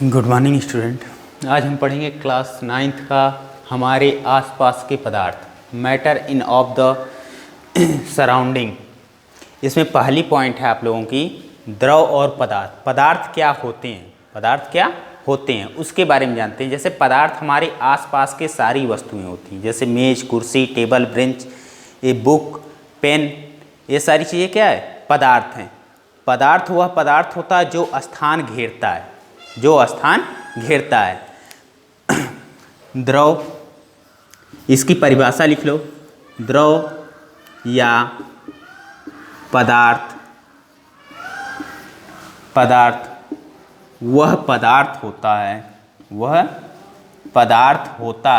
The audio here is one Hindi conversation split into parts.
Good morning student. आज हम पढ़ेंगे क्लास 9th का हमारे आसपास के पदार्थ, matter in of the surrounding. इसमें पहली पॉइंट है आप लोगों की द्रव और पदार्थ। पदार्थ क्या होते हैं, पदार्थ क्या होते हैं उसके बारे में जानते हैं। जैसे पदार्थ हमारे आसपास के सारी वस्तुएं होती हैं, जैसे मेज, कुर्सी, टेबल, बेंच, ये बुक, पेन, ये सारी चीज़ें क्या है, पदार्थ हैं। पदार्थ वह पदार्थ होता है जो स्थान घेरता है, जो स्थान घेरता है। द्रव, इसकी परिभाषा लिख लो। द्रव या पदार्थ, पदार्थ वह पदार्थ होता है, वह पदार्थ होता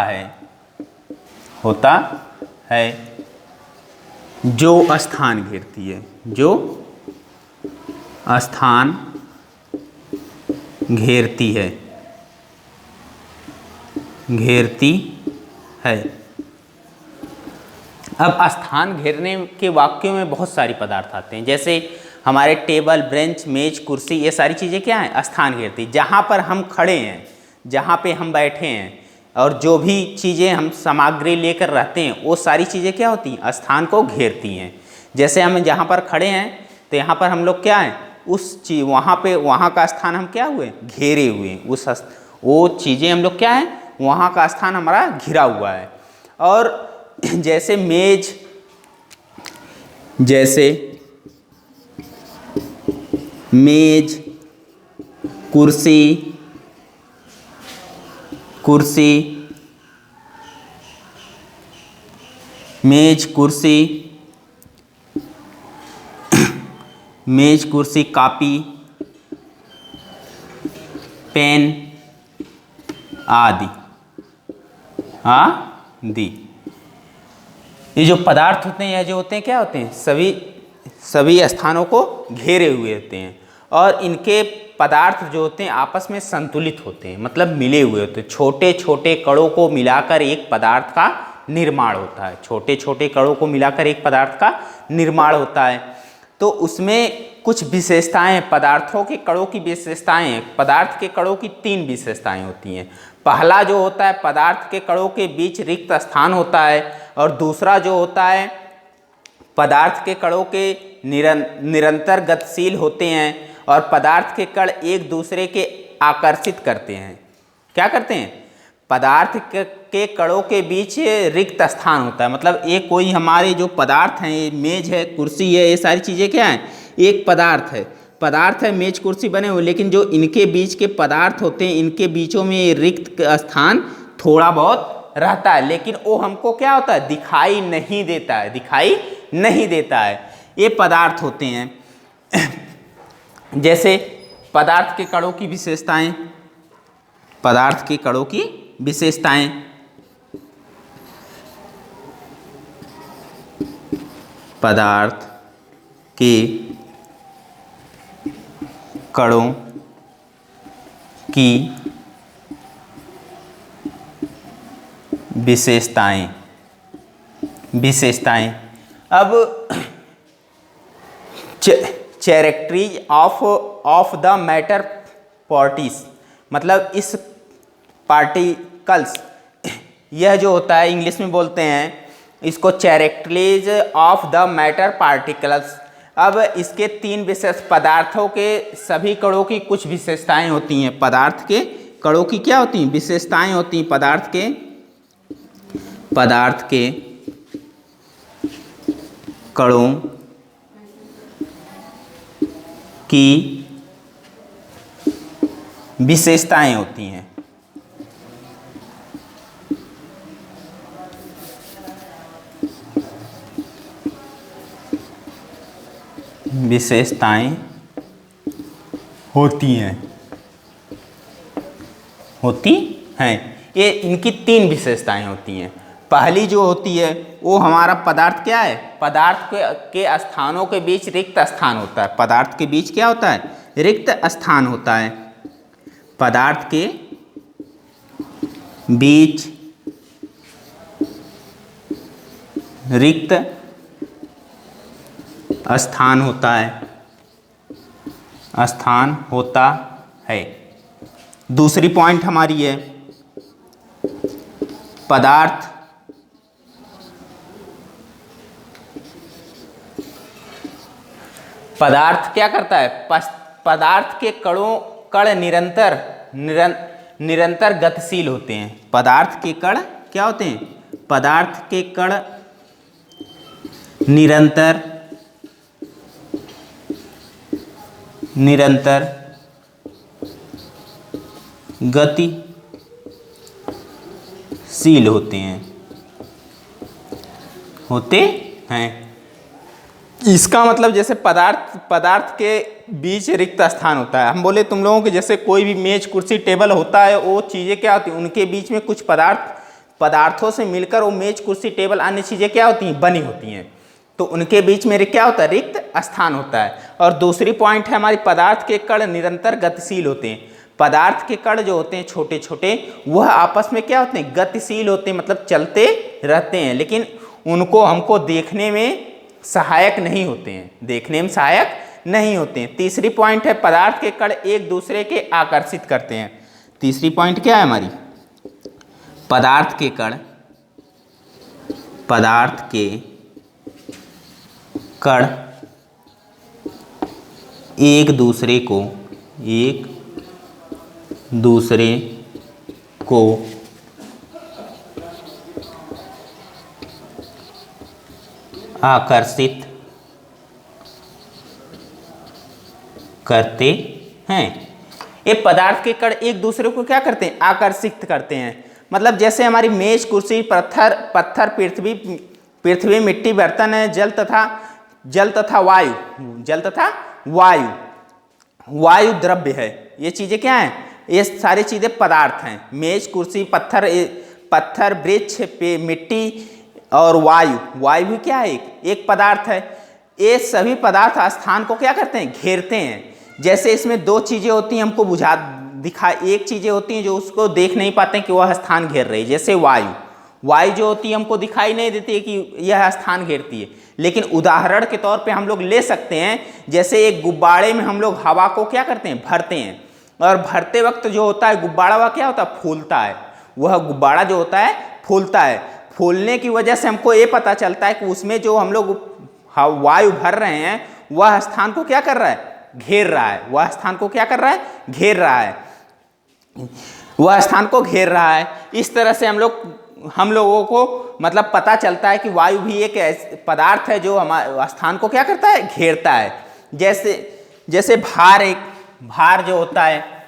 है जो स्थान घेरती है, जो स्थान घेरती है, घेरती है। अब स्थान घेरने के वाक्यों में बहुत सारी पदार्थ आते हैं। जैसे हमारे टेबल, बेंच, मेज, कुर्सी, ये सारी चीज़ें क्या हैं, स्थान घेरती। जहाँ पर हम खड़े हैं, जहाँ पे हम बैठे हैं, और जो भी चीज़ें हम सामग्री लेकर रहते हैं, वो सारी चीज़ें क्या होती हैं, स्थान को घेरती हैं। जैसे हम जहाँ पर खड़े हैं तो यहाँ पर हम लोग क्या हैं, उस चीज वहाँ का स्थान हम क्या हुए, घेरे हुए हैं। वो चीज़ें हम लोग क्या है, वहाँ का स्थान हमारा घिरा हुआ है। और जैसे मेज, जैसे मेज, कुर्सी, मेज, कुर्सी, कॉपी, पेन आदि ये जो पदार्थ होते हैं, या जो होते हैं क्या होते हैं, सभी स्थानों को घेरे हुए होते हैं। और इनके पदार्थ जो होते हैं आपस में संतुलित होते हैं, मतलब मिले हुए होते हैं। छोटे छोटे कणों को मिलाकर एक पदार्थ का निर्माण होता है, छोटे छोटे कणों को मिलाकर एक पदार्थ का निर्माण होता है। तो उसमें कुछ विशेषताएं, पदार्थों के कणों की विशेषताएं, पदार्थ के कणों की 3 विशेषताएं होती हैं। पहला जो होता है, पदार्थ के कणों के बीच रिक्त स्थान होता है। और दूसरा जो होता है, पदार्थ के कणों के निरंतर गतिशील होते हैं। और पदार्थ के कण एक दूसरे के आकर्षित करते हैं। क्या करते हैं, पदार्थ के कणों के बीच रिक्त स्थान होता है। मतलब ये कोई हमारे जो पदार्थ हैं, ये मेज है, कुर्सी है, ये सारी चीज़ें क्या हैं, एक पदार्थ है, मेज कुर्सी बने हुए। लेकिन जो इनके बीच के पदार्थ होते हैं, इनके बीचों में ये रिक्त स्थान थोड़ा बहुत रहता है, लेकिन वो हमको क्या होता है, दिखाई नहीं देता है। ये पदार्थ होते हैं। जैसे पदार्थ के कणों की विशेषताएं, पदार्थ के कणों की विशेषताएं, पदार्थ के कणों की विशेषताएं। अब कैरेक्टरीज ऑफ द मैटर पार्टिस, मतलब इस पार्टिकल्स, यह जो होता है इंग्लिश में बोलते हैं इसको कैरेक्टरीज ऑफ द मैटर पार्टिकल्स। अब इसके 3 विशेष, पदार्थों के सभी कणों की कुछ विशेषताएं होती हैं। पदार्थ के कणों की क्या होती हैं, विशेषताएं होती हैं। पदार्थ के कणों की विशेषताएं होती हैं। विशेषताएं होती हैं। ये इनकी 3 विशेषताएं होती हैं। पहली जो होती है वो हमारा पदार्थ क्या है, पदार्थ के स्थानों के बीच रिक्त स्थान होता है। पदार्थ के बीच क्या होता है, रिक्त स्थान होता है। पदार्थ के बीच रिक्त स्थान होता है, दूसरी पॉइंट हमारी है पदार्थ क्या करता है? पदार्थ के कण निरंतर गतिशील होते हैं। पदार्थ के कण क्या होते हैं? पदार्थ के कण निरंतर गतिशील होते हैं। इसका मतलब जैसे पदार्थ के बीच रिक्त स्थान होता है। हम बोले तुम लोगों के जैसे कोई भी मेज कुर्सी टेबल होता है, वो चीज़ें क्या होती हैं? उनके बीच में कुछ पदार्थों से मिलकर वो मेज कुर्सी टेबल अन्य चीज़ें क्या होती हैं? बनी होती हैं। तो उनके बीच में क्या होता है? रिक्त स्थान होता है। और दूसरी पॉइंट है हमारी पदार्थ के कण निरंतर गतिशील होते हैं। पदार्थ के कण जो होते हैं छोटे छोटे, वह आपस में क्या होते हैं? गतिशील होते हैं, मतलब चलते रहते हैं, लेकिन उनको हमको देखने में सहायक नहीं होते हैं। तीसरी पॉइंट है पदार्थ के कण एक दूसरे के आकर्षित करते हैं। तीसरी पॉइंट क्या है हमारी? पदार्थ के कण एक दूसरे को आकर्षित करते हैं। ये पदार्थ के कण एक दूसरे को क्या करते हैं? आकर्षित करते हैं। मतलब जैसे हमारी मेज कुर्सी पत्थर पृथ्वी मिट्टी बर्तन है, जल तथा वायु द्रव्य है। ये चीजें क्या हैं? ये सारी चीजें पदार्थ हैं। मेज कुर्सी पत्थर वृक्ष मिट्टी और वायु भी क्या है? एक पदार्थ है। ये सभी पदार्थ स्थान को क्या करते हैं? घेरते हैं। जैसे इसमें दो चीजें होती हैं, हमको एक चीजें होती हैं जो उसको देख नहीं पाते कि वह स्थान घेर रही है। जैसे वायु जो होती है हमको दिखाई नहीं देती है कि यह स्थान घेरती है, लेकिन उदाहरण के तौर पे हम लोग ले सकते हैं। जैसे एक गुब्बारे में हम लोग हवा को क्या करते हैं? भरते हैं, और भरते वक्त जो होता है गुब्बारा वह क्या होता है? फूलता है। वह गुब्बारा जो होता है फूलता है। फूलने की वजह से हमको ये पता चलता है कि उसमें जो हम लोग वायु भर रहे हैं वह स्थान को क्या कर रहा है? घेर रहा है। वह स्थान को क्या कर रहा है? घेर रहा है। वह स्थान को घेर रहा है। इस तरह से हम लोगों को मतलब पता चलता है कि वायु भी एक पदार्थ है जो हमारे स्थान को क्या करता है? घेरता है। जैसे भार जो होता है,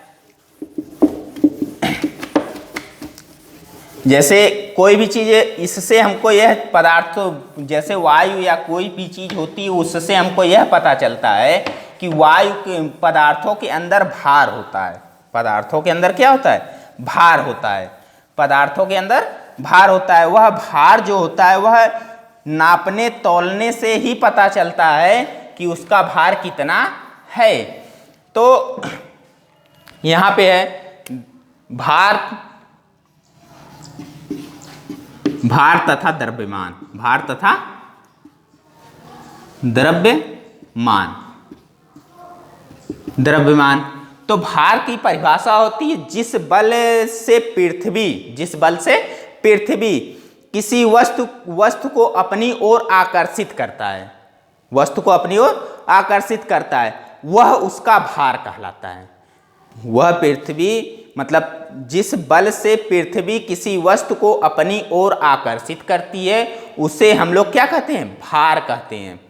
जैसे कोई भी चीज़, इससे हमको यह पदार्थ, जैसे वायु या कोई भी चीज़ होती है, उससे हमको यह पता चलता है कि वायु के पदार्थों के अंदर भार होता है। पदार्थों के अंदर क्या होता है? भार होता है। पदार्थों के अंदर भार होता है। वह भार जो होता है वह नापने तौलने से ही पता चलता है कि उसका भार कितना है। तो यहाँ पे है भार तथा द्रव्यमान। तो भार की परिभाषा होती है जिस बल से पृथ्वी किसी वस्तु को अपनी ओर आकर्षित करता है, वह उसका भार कहलाता है। वह पृथ्वी मतलब जिस बल से पृथ्वी किसी वस्तु को अपनी ओर आकर्षित करती है, उसे हम लोग क्या कहते हैं? भार कहते हैं।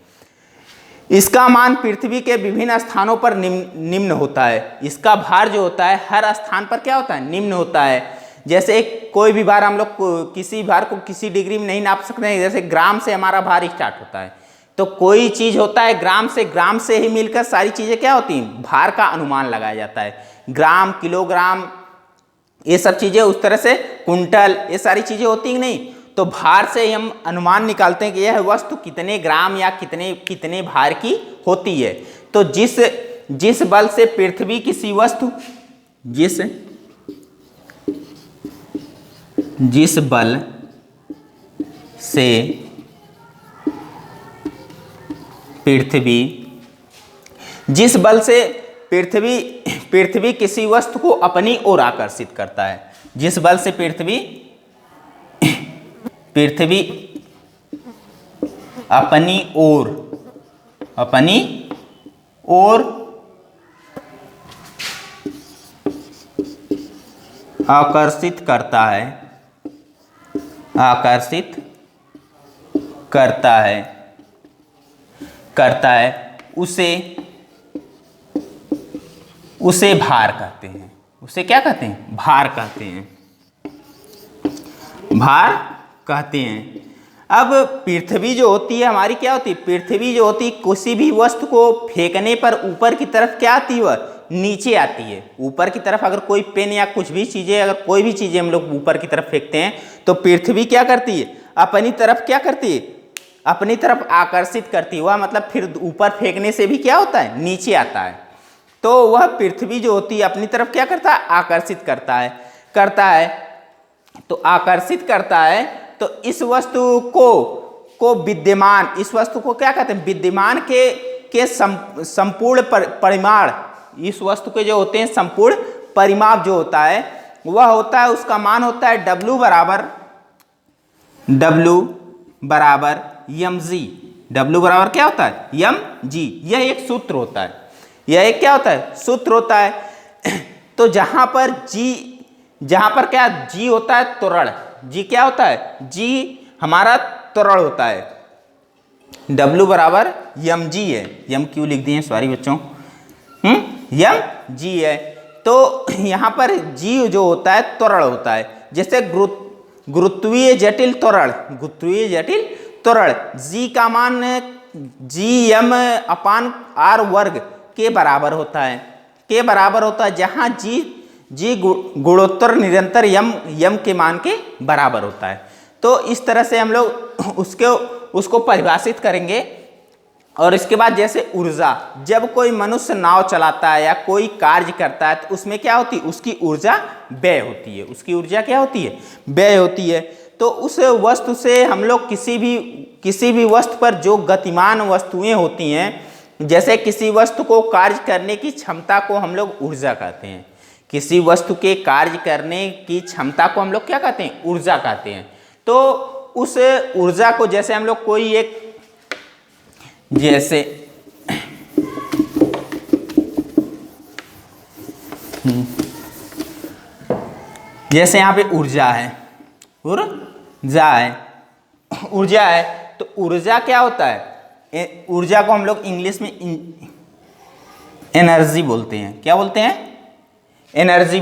इसका मान पृथ्वी के विभिन्न स्थानों पर निम्न होता है। इसका भार जो होता है हर स्थान पर क्या होता है? निम्न होता है। जैसे कोई भी भार हम लोग किसी भार को किसी डिग्री में नहीं नाप सकते हैं। जैसे ग्राम से हमारा भार स्टार्ट होता है, तो कोई चीज़ होता है ग्राम से ही मिलकर सारी चीज़ें क्या होती हैं? भार का अनुमान लगाया जाता है। ग्राम, किलोग्राम, ये सब चीज़ें उस तरह से, कुंटल, ये सारी चीज़ें होती हैं नहीं। तो भार से ही हम अनुमान निकालते हैं कि यह वस्तु कितने ग्राम या कितने भार की होती है। तो जिस बल से पृथ्वी किसी वस्तु जिस बल से पृथ्वी किसी वस्तु को अपनी ओर आकर्षित करता है। जिस बल से पृथ्वी अपनी ओर आकर्षित करता है उसे भार कहते हैं। उसे क्या कहते हैं? भार कहते हैं। अब पृथ्वी जो होती है हमारी क्या होती है? पृथ्वी जो होती है किसी भी वस्तु को फेंकने पर ऊपर की तरफ क्या आती है? वह नीचे आती है। ऊपर की तरफ अगर कोई पेन या कुछ भी चीज़ें, अगर कोई भी चीज़ें हम लोग ऊपर की तरफ फेंकते हैं तो पृथ्वी क्या करती है? अपनी तरफ क्या करती है? अपनी तरफ आकर्षित करती है। वह मतलब फिर ऊपर फेंकने से भी क्या होता है? नीचे आता है। तो वह पृथ्वी जो होती है अपनी तरफ क्या करता है? आकर्षित करता है। तो आकर्षित करता है तो इस वस्तु को विद्यमान, इस वस्तु को क्या कहते हैं? विद्यमान के संपूर्ण परिमाण, इस वस्तु के जो होते हैं संपूर्ण परिमाप जो होता है वह होता है, उसका मान होता है W बराबर mg। W बराबर क्या होता है? mg। यह एक सूत्र होता है। यह एक क्या होता है? सूत्र होता है। तो जहां पर क्या g होता है त्वरण, g क्या होता है? g हमारा त्वरण होता है। W बराबर mg है। m क्यों लिख दिए? सॉरी बच्चों, mg है। तो यहाँ पर g जो होता है त्वरण होता है। जैसे गुरुत्वीय जटिल त्वरण, g का मान gm/r वर्ग के बराबर होता है। जहाँ g गुणोत्तर निरंतर m के मान के बराबर होता है। तो इस तरह से हम लोग उसको परिभाषित करेंगे। और इसके बाद जैसे ऊर्जा, जब कोई मनुष्य नाव चलाता है या कोई कार्य करता है तो उसमें क्या होती है? उसकी ऊर्जा व्यय होती है। उसकी ऊर्जा क्या होती है? व्यय होती है। तो उस वस्तु से हम लोग किसी भी वस्तु पर जो गतिमान वस्तुएं होती हैं, जैसे किसी वस्तु को कार्य करने की क्षमता को हम लोग ऊर्जा कहते हैं। किसी वस्तु के कार्य करने की क्षमता को हम लोग क्या कहते हैं? ऊर्जा कहते हैं। तो उस ऊर्जा को जैसे हम लोग कोई एक, जैसे यहाँ पे ऊर्जा है, तो ऊर्जा क्या होता है? ऊर्जा को हम लोग इंग्लिश में एनर्जी बोलते हैं। क्या बोलते हैं? एनर्जी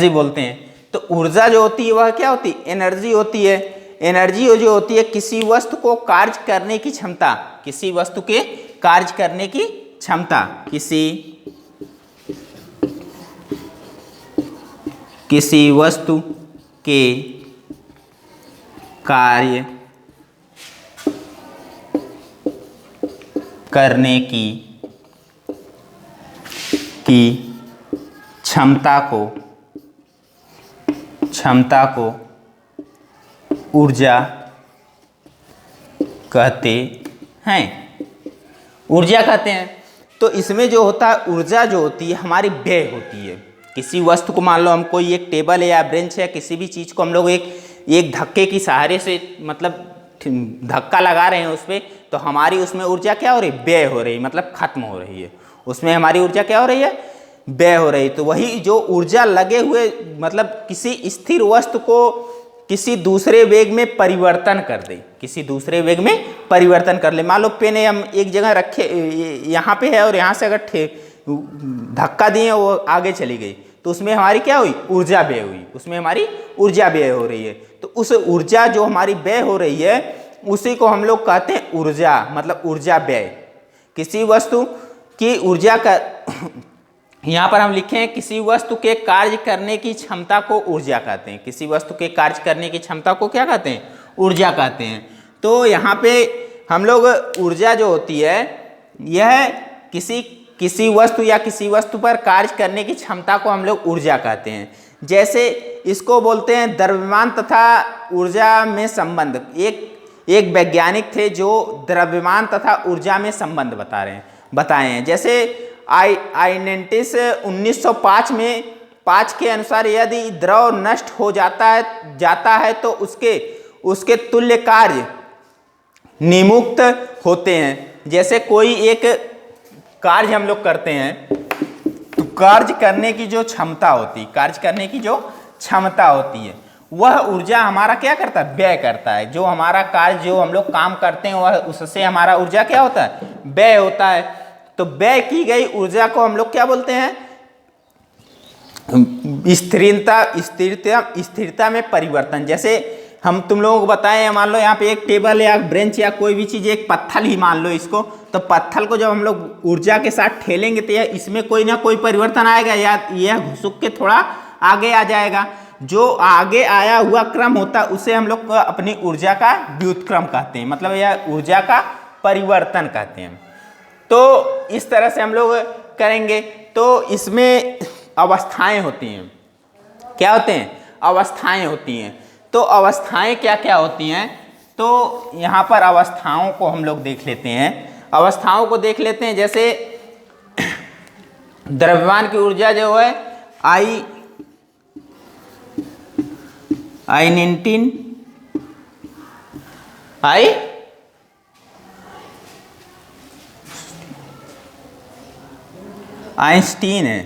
बोलते हैं। तो ऊर्जा जो होती है वह क्या होती है? एनर्जी होती है। एनर्जी जो होती है किसी वस्तु को कार्य करने की क्षमता, किसी वस्तु के कार्य करने की क्षमता, किसी वस्तु के कार्य करने की क्षमता को ऊर्जा कहते हैं। तो इसमें जो होता है ऊर्जा जो होती है हमारी व्यय होती है। किसी वस्तु को मान लो हम कोई एक टेबल है या बेंच है, किसी भी चीज़ को हम लोग एक धक्के की सहारे से मतलब धक्का लगा रहे हैं उस पर, तो हमारी उसमें ऊर्जा क्या हो रही है? व्यय हो रही है, मतलब खत्म हो रही है। उसमें हमारी ऊर्जा क्या हो रही है? व्यय हो रही। तो वही जो ऊर्जा लगे हुए मतलब किसी स्थिर वस्तु को किसी दूसरे वेग में परिवर्तन कर दे, मान लो पेन है, हम एक जगह रखे यहाँ पे है और यहाँ से अगर धक्का दिए वो आगे चली गई, तो उसमें हमारी क्या हुई? ऊर्जा व्यय हुई। उसमें हमारी ऊर्जा व्यय हो रही है। तो उस ऊर्जा जो हमारी व्यय हो रही है उसी को हम लोग कहते हैं ऊर्जा, मतलब ऊर्जा व्यय। किसी वस्तु की ऊर्जा का यहाँ पर हम लिखे हैं किसी वस्तु के कार्य करने की क्षमता को ऊर्जा कहते हैं। किसी वस्तु के कार्य करने की क्षमता को क्या कहते हैं? ऊर्जा कहते हैं। तो यहाँ पे हम लोग ऊर्जा जो होती है यह किसी वस्तु या किसी वस्तु पर कार्य करने की क्षमता को हम लोग ऊर्जा कहते हैं। जैसे इसको बोलते हैं द्रव्यमान तथा ऊर्जा में संबंध। एक वैज्ञानिक थे जो द्रव्यमान तथा ऊर्जा में संबंध बताए हैं। जैसे आइनेंटिस 1905 में 5 के अनुसार यदि द्रव नष्ट हो जाता है तो उसके तुल्य कार्य निमुक्त होते हैं। जैसे कोई एक कार्य हम लोग करते हैं तो कार्य करने की जो क्षमता होती है वह ऊर्जा हमारा क्या करता है, व्यय करता है। जो हमारा कार्य जो हम लोग काम करते हैं वह उससे हमारा ऊर्जा क्या होता है, व्यय होता है। तो व्यय की गई ऊर्जा को हम लोग क्या बोलते हैं, स्थिरता में परिवर्तन। जैसे हम तुम लोगों को बताएं, मान लो यहाँ पे एक टेबल या ब्रेंच या कोई भी चीज़, एक पत्थर ही मान लो इसको, तो पत्थर को जब हम लोग ऊर्जा के साथ ठेलेंगे तो इसमें कोई ना कोई परिवर्तन आएगा या यह घुसुक के थोड़ा आगे आ जाएगा। जो आगे आया हुआ क्रम होता है उसे हम लोग अपनी ऊर्जा का व्युत्क्रम कहते हैं, मतलब यह ऊर्जा का परिवर्तन कहते हैं। तो इस तरह से हम लोग करेंगे। तो इसमें अवस्थाएं होती हैं, क्या होते हैं, अवस्थाएं होती हैं। तो अवस्थाएं क्या क्या होती हैं, तो यहाँ पर अवस्थाओं को हम लोग देख लेते हैं। जैसे द्रव्यमान की ऊर्जा जो है आइंस्टीन ने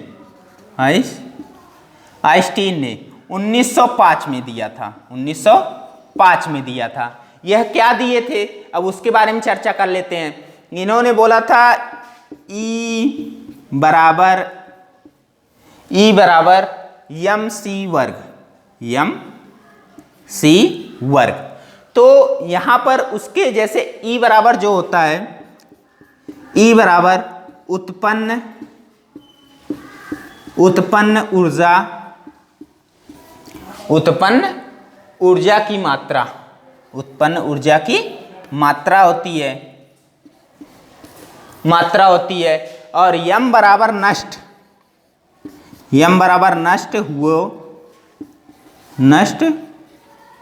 1905 में दिया था। यह क्या दिए थे, अब उसके बारे में चर्चा कर लेते हैं। इन्होंने बोला था E बराबर mc वर्ग। तो यहाँ पर उसके जैसे E बराबर जो होता है, E बराबर उत्पन्न ऊर्जा की मात्रा होती है। और यम बराबर नष्ट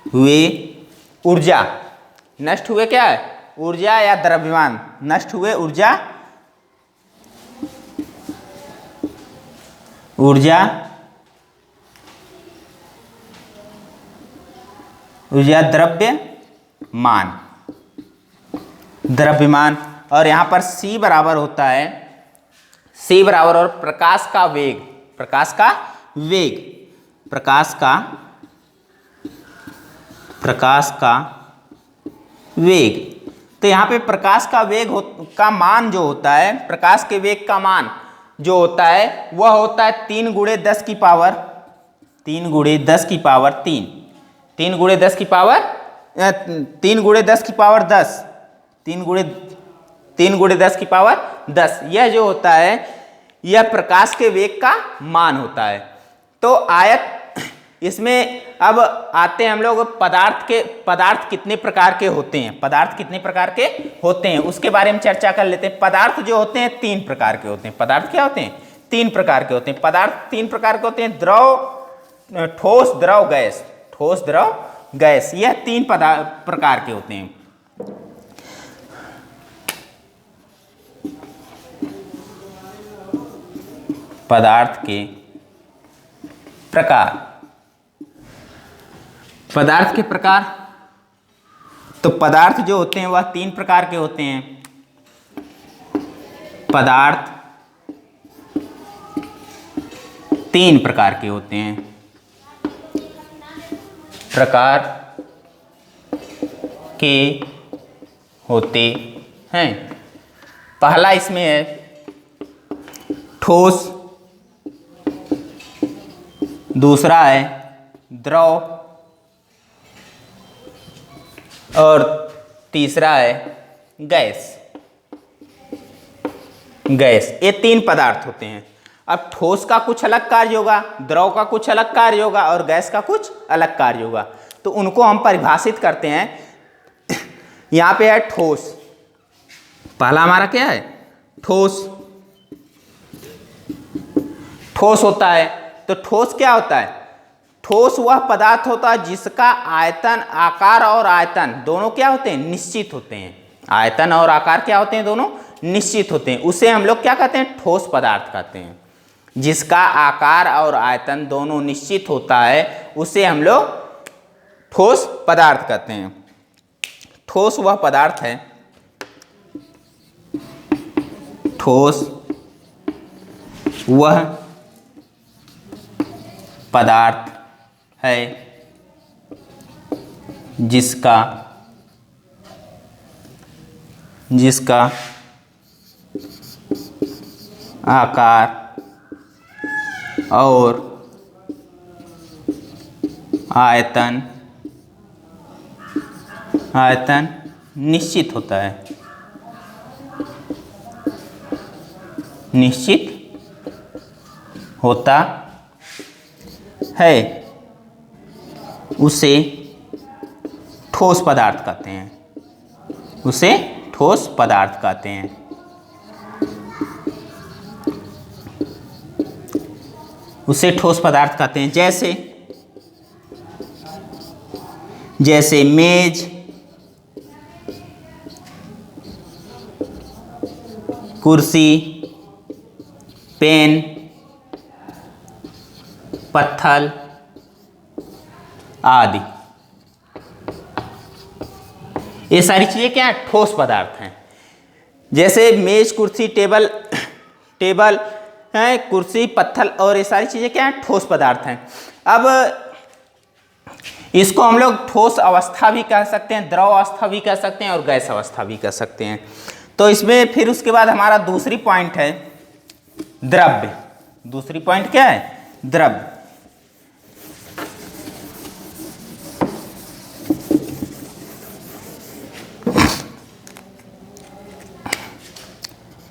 हुए ऊर्जा, नष्ट हुए क्या है, ऊर्जा या द्रव्यमान, नष्ट हुए ऊर्जा द्रव्यमान। और यहाँ पर C बराबर होता है, C बराबर और प्रकाश का वेग। तो यहाँ पे प्रकाश का वेग का मान जो होता है, प्रकाश के वेग का मान जो होता है वह होता है 3 गुणे 10 की पावर 3 गुणे 10 की पावर 10। यह जो होता है यह प्रकाश के वेग का मान होता है। तो इसमें अब आते हैं हम लोग पदार्थ कितने प्रकार के होते हैं, उसके बारे में चर्चा कर लेते हैं। पदार्थ जो होते हैं 3 प्रकार के होते हैं। पदार्थ क्या होते हैं, 3 प्रकार के होते हैं। पदार्थ 3 प्रकार के होते हैं, ठोस, द्रव, गैस। यह 3 प्रकार के होते हैं। पदार्थ के प्रकार, तो पदार्थ जो होते हैं वह 3 प्रकार के होते हैं। पदार्थ 3 प्रकार के होते हैं। पहला इसमें है ठोस, दूसरा है द्रव और तीसरा है गैस। ये 3 पदार्थ होते हैं। अब ठोस का कुछ अलग कार्य होगा, द्रव का कुछ अलग कार्य होगा और गैस का कुछ अलग कार्य होगा। तो उनको हम परिभाषित करते हैं। यहाँ पे है ठोस, पहला हमारा क्या है, ठोस होता है। तो ठोस क्या होता है, ठोस वह पदार्थ होता है जिसका आयतन, आकार और आयतन दोनों क्या होते हैं, निश्चित होते हैं। आयतन और आकार क्या होते हैं, दोनों निश्चित होते हैं। उसे हम लोग क्या कहते हैं, ठोस पदार्थ कहते हैं। जिसका आकार और आयतन दोनों निश्चित होता है उसे हम लोग ठोस पदार्थ कहते हैं। ठोस वह पदार्थ है, ठोस वह पदार्थ है जिसका आकार और आयतन निश्चित होता है, निश्चित होता है, उसे ठोस पदार्थ कहते हैं। उसे ठोस पदार्थ कहते हैं। उसे ठोस पदार्थ कहते हैं। जैसे मेज, कुर्सी, पेन, पत्थर आदि। ये सारी चीजें क्या है, ठोस पदार्थ हैं। जैसे मेज, कुर्सी, टेबल है, कुर्सी, पत्थर और ये सारी चीजें क्या है, ठोस पदार्थ हैं। अब इसको हम लोग ठोस अवस्था भी कह सकते हैं, द्रव अवस्था भी कह सकते हैं और गैस अवस्था भी कह सकते हैं। तो इसमें फिर उसके बाद हमारा दूसरी पॉइंट है द्रव्य। दूसरी पॉइंट क्या है, द्रव्य।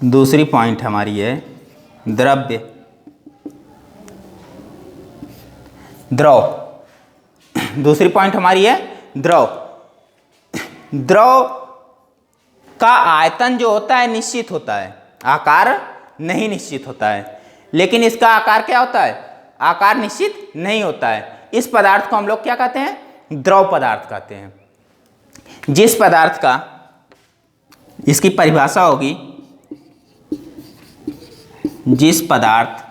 दूसरी पॉइंट हमारी है द्रव्य, द्रव। दूसरी पॉइंट हमारी है द्रव। द्रव का आयतन जो होता है निश्चित होता है, आकार नहीं निश्चित होता है। लेकिन इसका आकार क्या होता है, आकार निश्चित नहीं होता है। इस पदार्थ को हम लोग क्या कहते हैं, द्रव पदार्थ कहते हैं। जिस पदार्थ का, इसकी परिभाषा होगी, जिस पदार्थ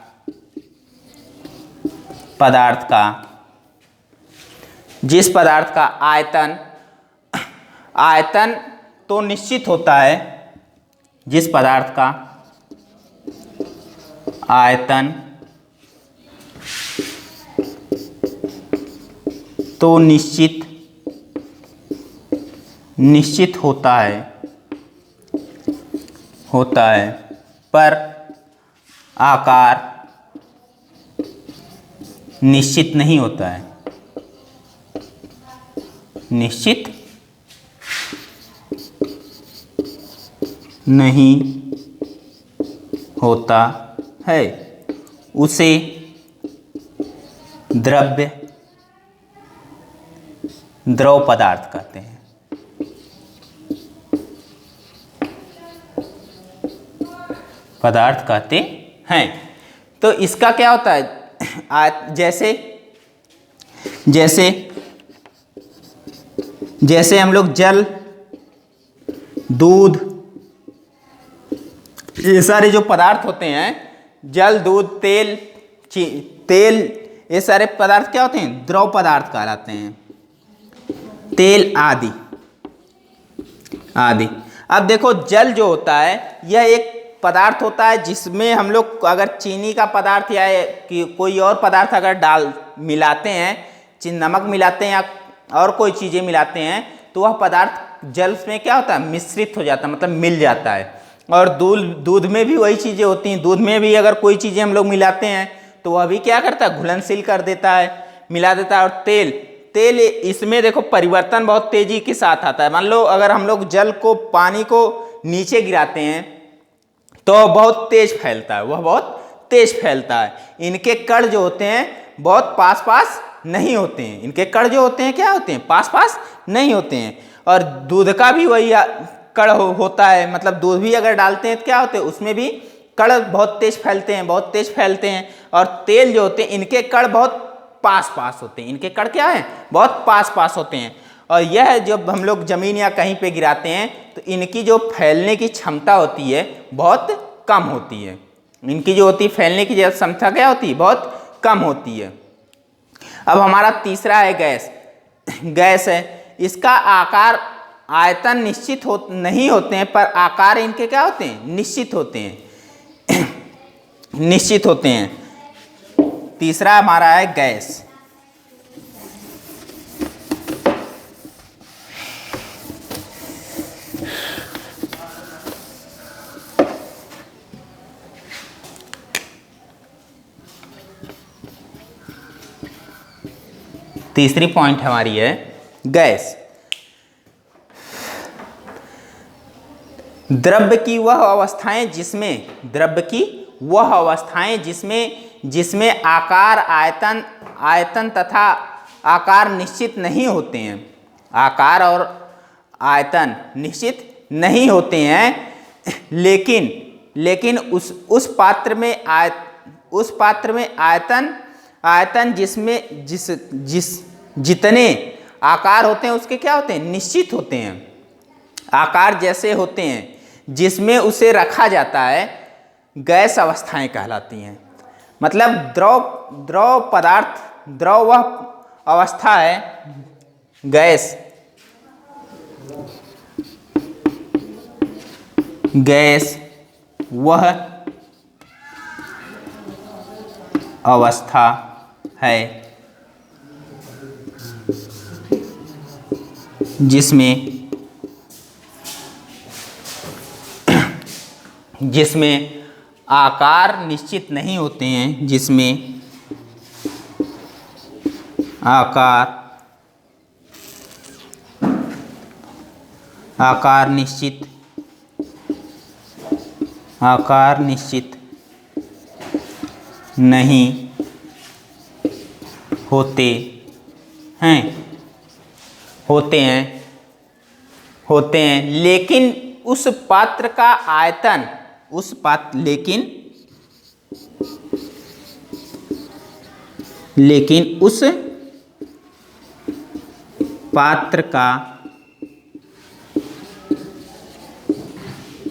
का आयतन तो निश्चित होता है, जिस पदार्थ का आयतन तो निश्चित होता है पर आकार निश्चित नहीं होता है, निश्चित नहीं होता है, उसे द्रव पदार्थ कहते हैं। पदार्थ कहते हैं। तो इसका क्या होता है, जैसे हम लोग जल, दूध, ये सारे जो पदार्थ होते हैं, जल, दूध, तेल, ये सारे पदार्थ क्या होते हैं, द्रव पदार्थ कहलाते हैं। तेल आदि। अब देखो, जल जो होता है यह एक पदार्थ होता है जिसमें हम लोग अगर चीनी का पदार्थ या कि कोई और पदार्थ अगर मिलाते हैं, नमक मिलाते हैं या और कोई चीज़ें मिलाते हैं, तो वह पदार्थ जल में क्या होता है, मिश्रित हो जाता है, मतलब मिल जाता है। और दूध में भी वही चीज़ें होती हैं। दूध में भी अगर कोई चीज़ें हम लोग मिलाते हैं तो वह भी क्या करता है, घुलनशील कर देता है, मिला देता है। और तेल इसमें देखो परिवर्तन बहुत तेजी के साथ आता है। मान लो अगर हम लोग पानी को नीचे गिराते हैं तो बहुत तेज फैलता है, वह बहुत तेज फैलता है। इनके कण जो होते हैं बहुत पास नहीं होते हैं। इनके कण जो होते हैं क्या होते हैं, पास नहीं होते हैं। और दूध का भी वही कण होता है, मतलब दूध भी अगर डालते हैं तो क्या होते हैं, उसमें भी कण बहुत तेज फैलते हैं। और तेल जो होते हैं इनके कण बहुत पास पास होते हैं, इनके कण क्या है, बहुत पास पास होते हैं। और यह जब हम लोग जमीन या कहीं पे गिराते हैं तो इनकी जो फैलने की क्षमता होती है बहुत कम होती है। इनकी जो होती है फैलने की क्षमता क्या होती है, बहुत कम होती है। अब हमारा तीसरा है गैस। गैस है, इसका आकार आयतन निश्चित नहीं होते हैं, पर आकार इनके क्या होते हैं, निश्चित होते हैं निश्चित होते हैं। तीसरा हमारा है गैस। तीसरी पॉइंट हमारी है गैस। द्रव्य की वह अवस्थाएं जिसमें आकार आयतन तथा आकार निश्चित नहीं होते हैं, आकार और आयतन निश्चित नहीं होते हैं, लेकिन उस पात्र में आयतन जितने आकार होते हैं उसके क्या होते हैं, निश्चित होते हैं। आकार जैसे होते हैं जिसमें उसे रखा जाता है, गैस अवस्थाएं कहलाती हैं। मतलब द्रव वह अवस्था है, गैस वह अवस्था है जिसमें आकार निश्चित नहीं होते हैं, जिसमें आकार निश्चित नहीं होते हैं, लेकिन उस पात्र का आयतन लेकिन उस पात्र का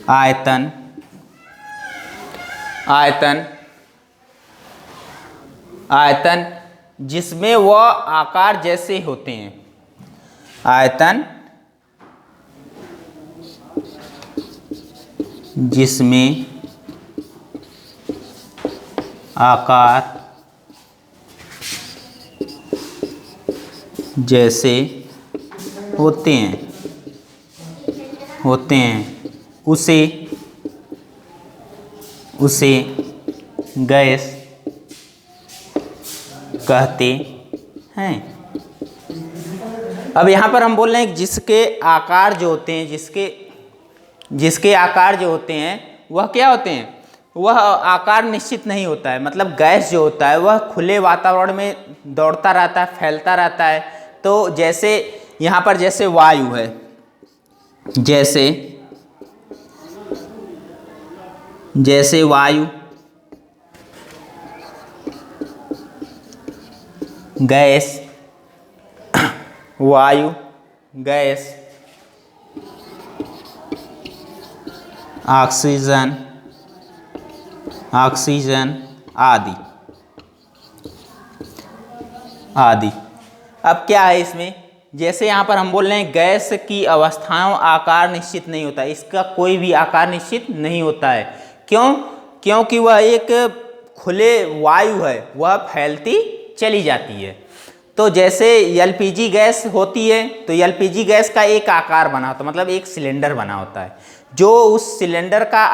आयतन जिसमें वह आकार जैसे होते हैं, आयतन जिसमें आकार जैसे होते हैं उसे गैस कहते हैं। अब यहाँ पर हम बोल रहे हैं जिसके आकार जो होते हैं वह क्या होते हैं, वह आकार निश्चित नहीं होता है। मतलब गैस जो होता है वह खुले वातावरण में दौड़ता रहता है, फैलता रहता है। तो जैसे यहाँ पर जैसे वायु है, जैसे वायु, गैस, ऑक्सीजन आदि। अब क्या है इसमें, जैसे यहाँ पर हम बोल रहे हैं गैस की अवस्थाओं आकार निश्चित नहीं होता, इसका कोई भी आकार निश्चित नहीं होता है। क्यों? क्योंकि वह एक खुले वायु है, वह फैलती चली जाती है। तो जैसे एलपीजी गैस होती है तो एलपीजी गैस का एक आकार बना होता है, मतलब एक सिलेंडर बना होता है, जो उस सिलेंडर का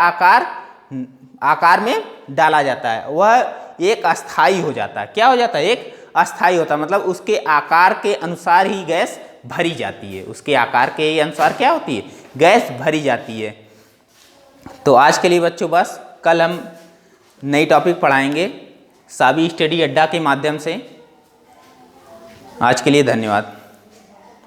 आकार में डाला जाता है, वह एक अस्थाई हो जाता है। क्या हो जाता है? एक अस्थाई होता है। मतलब उसके आकार के अनुसार ही गैस भरी जाती है, उसके आकार के अनुसार क्या होती है, गैस भरी जाती है। तो आज के लिए बच्चों बस, कल हम नई टॉपिक पढ़ाएंगे साबी स्टडी अड्डा के माध्यम से। आज के लिए धन्यवाद।